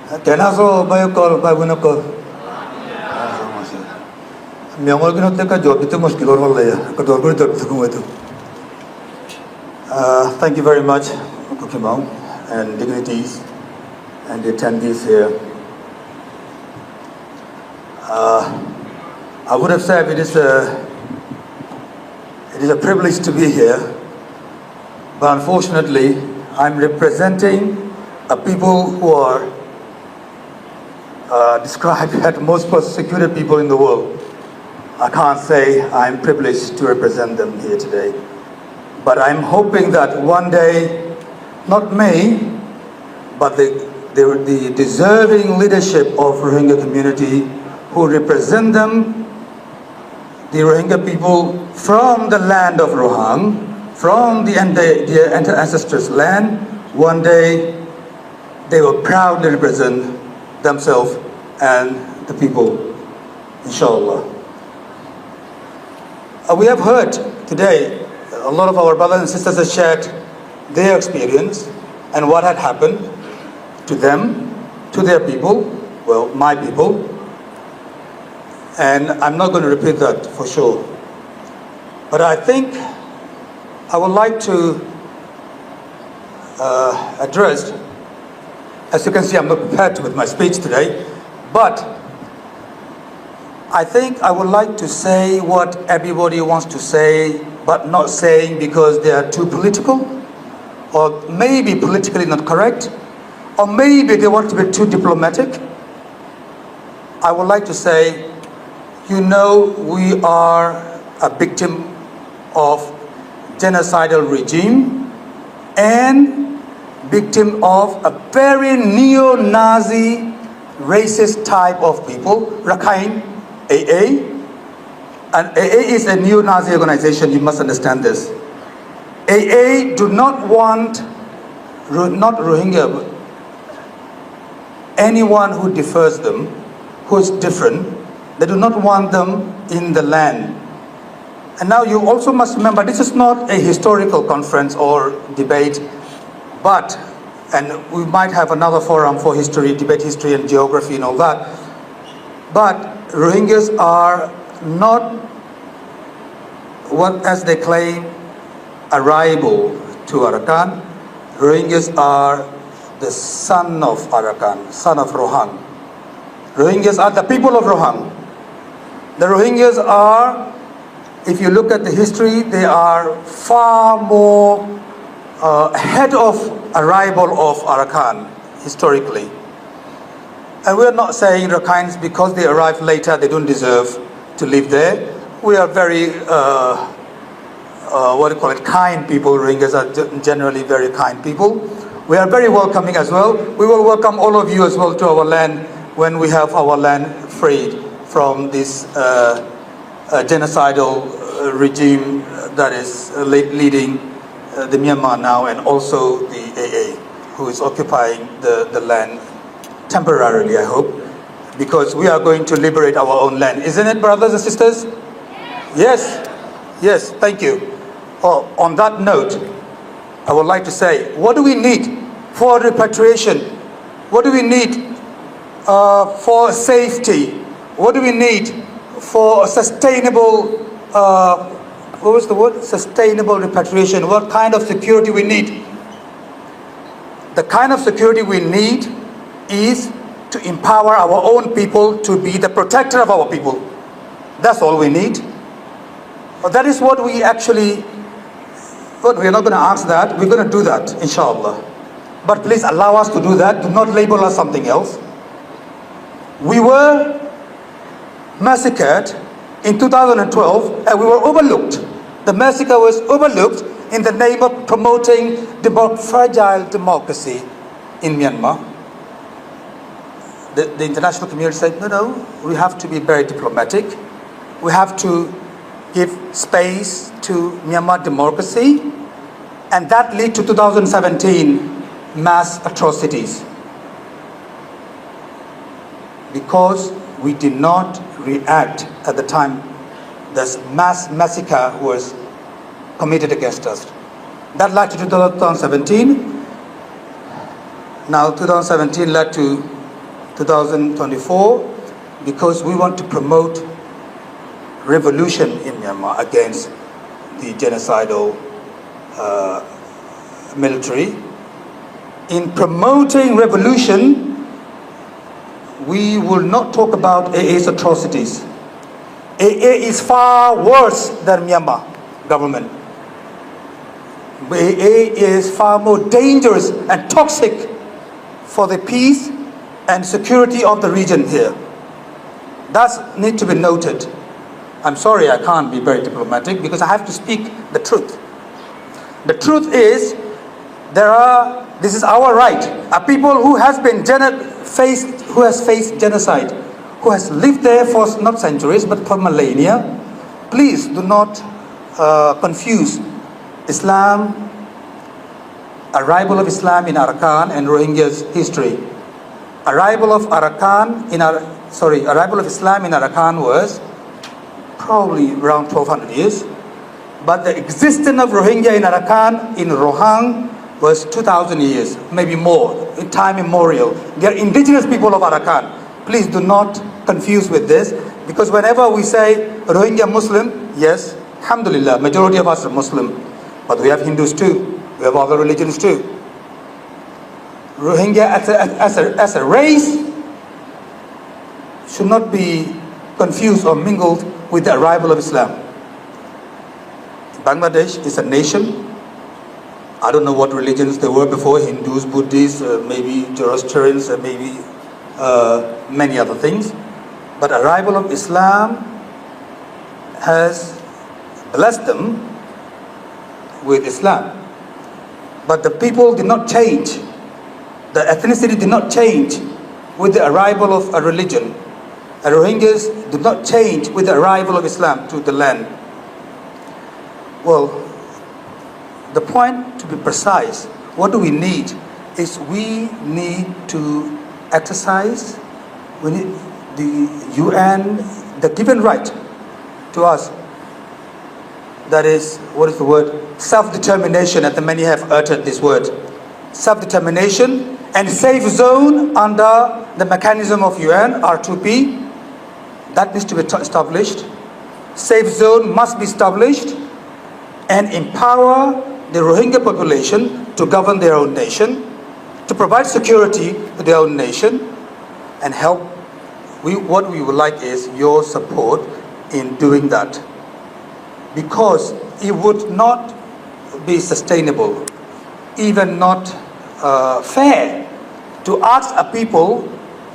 Kenaso bayokol babunokol. Myongol kinoteka job itu muskil or wala ya. Kador ko ito kumwetu. Thank you very much, Kukimau, and dignitaries and the attendees here. I would have said it is a privilege to be here, but unfortunately, I'm representing a people who are described as the most persecuted people in the world. I can't say I'm privileged to represent them here today, but I'm hoping that one day, not me, but the deserving leadership of Rohingya community who represent them, the Rohingya people from the land of Rohang, from their ancestors' land, one day they will proudly represent themselves and the people, inshallah. We have heard today, a lot of our brothers and sisters have shared their experience and what had happened to them, to their people, well, my people. And I'm not going to repeat that for sure. But I think I would like to address, as you can see, I'm not prepared with my speech today, but I think I would like to say what everybody wants to say, but not saying because they are too political, or maybe politically not correct, or maybe they want to be too diplomatic. I would like to say, you know, we are a victim of genocidal regime and victim of a very neo-Nazi racist type of people, Rakhine, AA. And AA is a neo-Nazi organization, you must understand this. AA do not want, not Rohingya, but anyone who differs them, who is different, they do not want them in the land. And now you also must remember, this is not a historical conference or debate, but, and we might have another forum for history, debate history and geography and all that, but Rohingyas are not what, as they claim, a rival to Arakan. Rohingyas are the son of Arakan, son of Rohang. Rohingyas are the people of Rohang. The Rohingyas are, if you look at the history, they are far more ahead of arrival of Arakan, historically. And we're not saying Rakhines, because they arrived later, they don't deserve to live there. We are very, kind people. Rohingyas are generally very kind people. We are very welcoming as well. We will welcome all of you as well to our land when we have our land freed from this genocidal regime that is leading the Myanmar now, and also the AA, who is occupying the land temporarily, I hope, because we are going to liberate our own land. Isn't it, brothers and sisters? Yes? Yes, thank you. On that note, I would like to say, what do we need for repatriation? What do we need for safety? What do we need for sustainable, what was the word? Sustainable repatriation. What kind of security we need? The kind of security we need is to empower our own people to be the protector of our people. That's all we need. But that is what we actually, but we're not going to ask that. We're going to do that, inshallah. But please allow us to do that. Do not label us something else. We were massacred in 2012 and we were overlooked. The massacre was overlooked in the name of promoting fragile democracy in Myanmar. The international community said, no, we have to be very diplomatic. We have to give space to Myanmar democracy. And that led to 2017 mass atrocities. Because we did not react at the time this mass massacre was committed against us. That led to 2017. Now 2017 led to 2024, because we want to promote revolution in Myanmar against the genocidal military. In promoting revolution, we will not talk about AA's atrocities. AA is far worse than Myanmar government. AA is far more dangerous and toxic for the peace and security of the region here. That needs to be noted. I'm sorry I can't be very diplomatic because I have to speak the truth. The truth is, this is our right. A people who has faced genocide, who has lived there for not centuries but for millennia. Please do not confuse Islam, arrival of Islam in Arakan and Rohingya's history. Arrival of Islam in Arakan was probably around 1200 years, but the existence of Rohingya in Arakan, in Rohang, was 2000 years, maybe more, in time immemorial. They are indigenous people of Arakan. Please do not confuse with this, because whenever we say Rohingya Muslim, yes, alhamdulillah, majority of us are Muslim, but we have Hindus too, we have other religions too. Rohingya as a race should not be confused or mingled with the arrival of Islam. Bangladesh is a nation. I don't know what religions there were before, Hindus, Buddhists, maybe Zoroastrians, maybe many other things. But arrival of Islam has blessed them with Islam. But the people did not change. The ethnicity did not change with the arrival of a religion. The Rohingyas did not change with the arrival of Islam to the land. Well, the point, to be precise, what do we need is we need to exercise, we need the UN, the given right to us, that is, what is the word? Self-determination, and many have uttered this word. Self-determination and safe zone under the mechanism of UN, R2P, that needs to be established. Safe zone must be established and empower the Rohingya population to govern their own nation, to provide security to their own nation, and help. What we would like is your support in doing that, because it would not be sustainable, even not fair, to ask a people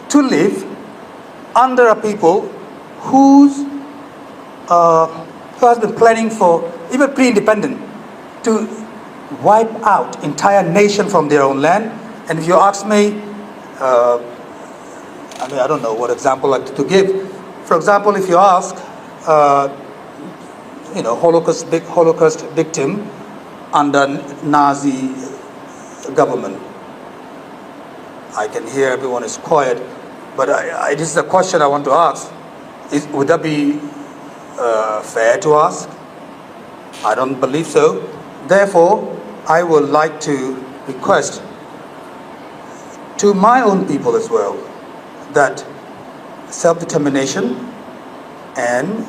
to live under a people who has been planning for, even pre-independent, to wipe out entire nation from their own land. And if you ask me, I don't know what example to give. For example, if you ask, Holocaust victim under Nazi government, I can hear everyone is quiet, but this is a question I want to ask. Would that be fair to ask? I don't believe so. Therefore, I would like to request to my own people as well that self-determination and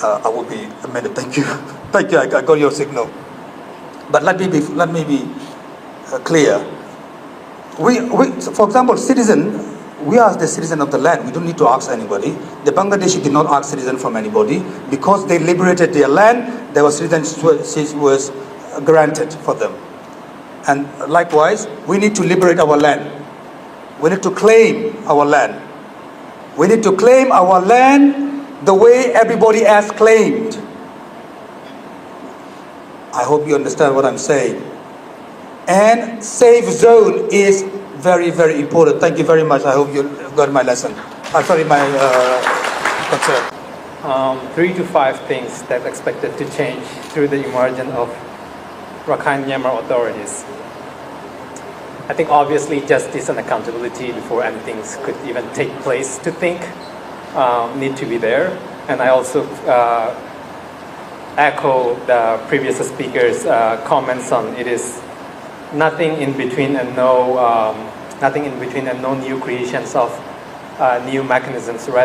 I will be a minute. Thank you. Thank you. I got your signal. But let me be clear. For example, we are the citizen of the land. We don't need to ask anybody. The Bangladeshi did not ask citizen from anybody because they liberated their land. Their citizenship was granted for them. And likewise, we need to liberate our land. We need to claim our land. We need to claim our land the way everybody else claimed. I hope you understand what I'm saying. And safe zone is very, very important. Thank you very much. I hope you got my lesson. My concern. 3 to 5 things that are expected to change through the emergence of Rakhine Myanmar authorities. I think obviously justice and accountability before anything could even take place to think need to be there. And I also echo the previous speaker's comments on it is nothing in between and no new creations of new mechanisms rather